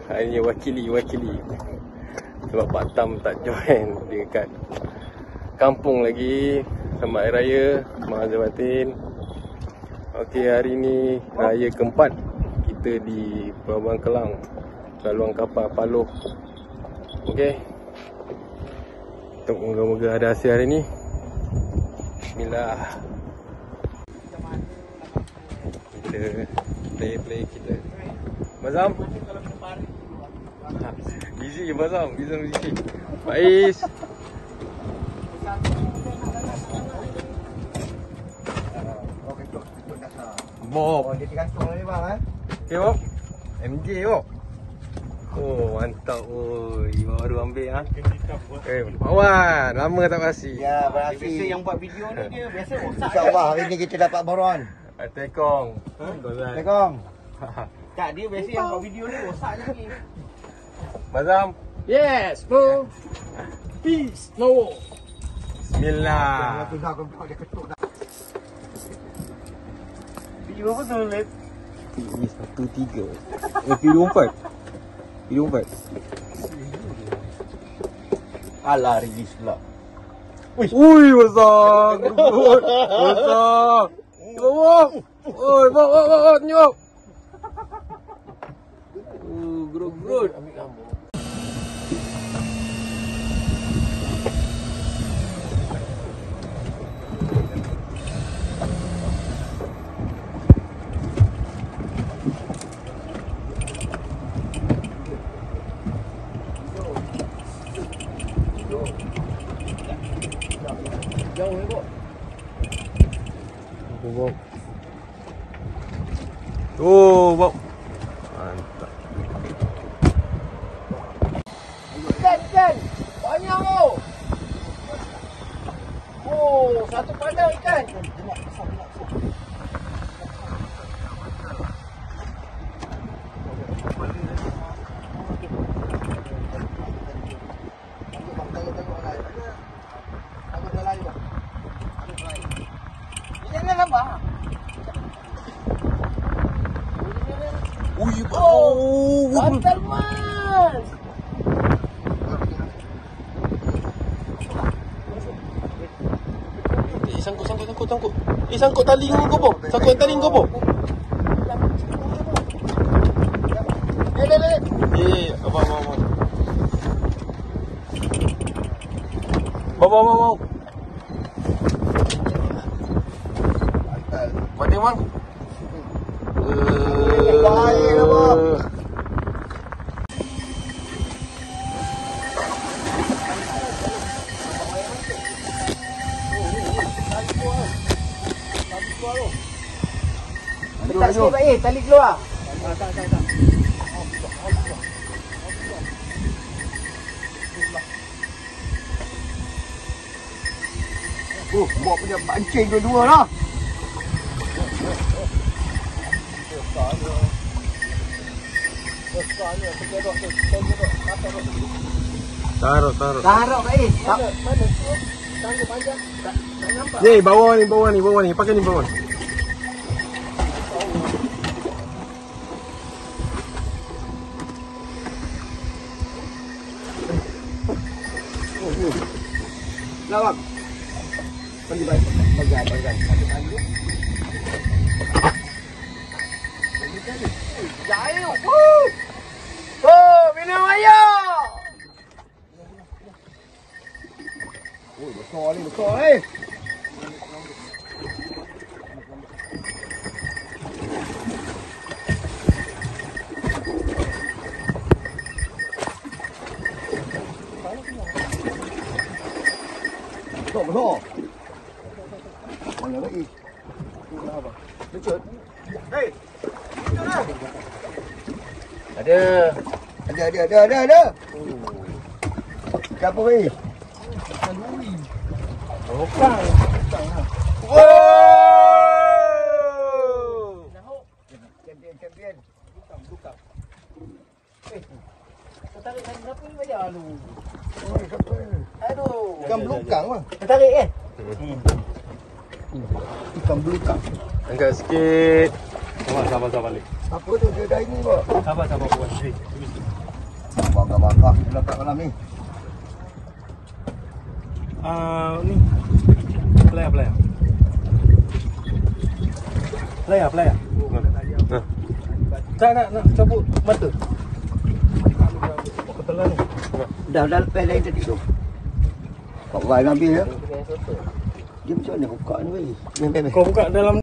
Hari ni wakili. Sebab Pak Tam tak join. Dia kat kampung lagi. Selamat Hari Raya Mahazir Batin. Okey, hari ni raya keempat kita di Pelabuhan Kelang, laluan kapal Paloh. Okey, moga-moga ada hasil hari ni. Bismillah. Kita play kita. Mazam. Busy Mazam, busy. Faiz. Bob. Oh, dia tergantung ni bang Okay Bob. MJ Bob. Oh, mantap. Oi, baru ambil ah. Bawan, lama tak basi. Ya, berhasil. Biasa yang buat video ni dia biasa rosak. InsyaAllah hari ni kita dapat boron. Tekong. Assalamualaikum. Tak, dia biasa yang buat video ni rosak lagi. Mazam. Yes, bro. Peace, no. Bismillah. Dia ketuk dah. Video apa tu, Lep? Ini 1-3. Video 4. Alah, Regis pula. Ui, besar. Besar. Bob. Oi, Bob, nyok. Grut. Ambil gambar. Jauh ni, Bob. Bob. Oh, Bob. Mantap. Ikan. Banyak tu. Oh, satu pandang ikan. Jangan nampak. Ui, Mantap, Mas. Sangkut. Sangkut tali kau po. Sangkut tali kau po. Abang. Mau. Mati bang. Bahaya lah bang. Tak sikit Pak tali keluar. Tak. Bawa punya pancing dua-dua lah. Taruh. Taruh Pak Tangga panjang. Tak nampak. Ni bawah ni. Pakai ni bawah. Lawak. Pergi bagian. Jaya. Minum air. Besar ni. Besar. Mana lagi? Lucut. Hei. Ada. Siapa ni? Bukan. Champion. Bukan. Tarik lagi berapa ni bayar lu? Ikan belukang lah. Tarik Ikan belukang. Angkat sikit. Sabar balik. Apa tu dia dah ini pak? Sabar buat. Bangga-bangga di belakang malam ni. Ni. Playa. Playa. Nak cabut mata. Ketelan ni. Dah lepas lain tadi tu. Kau buat ambil ya. Dia macam mana buka ni weh? Kau buka dalam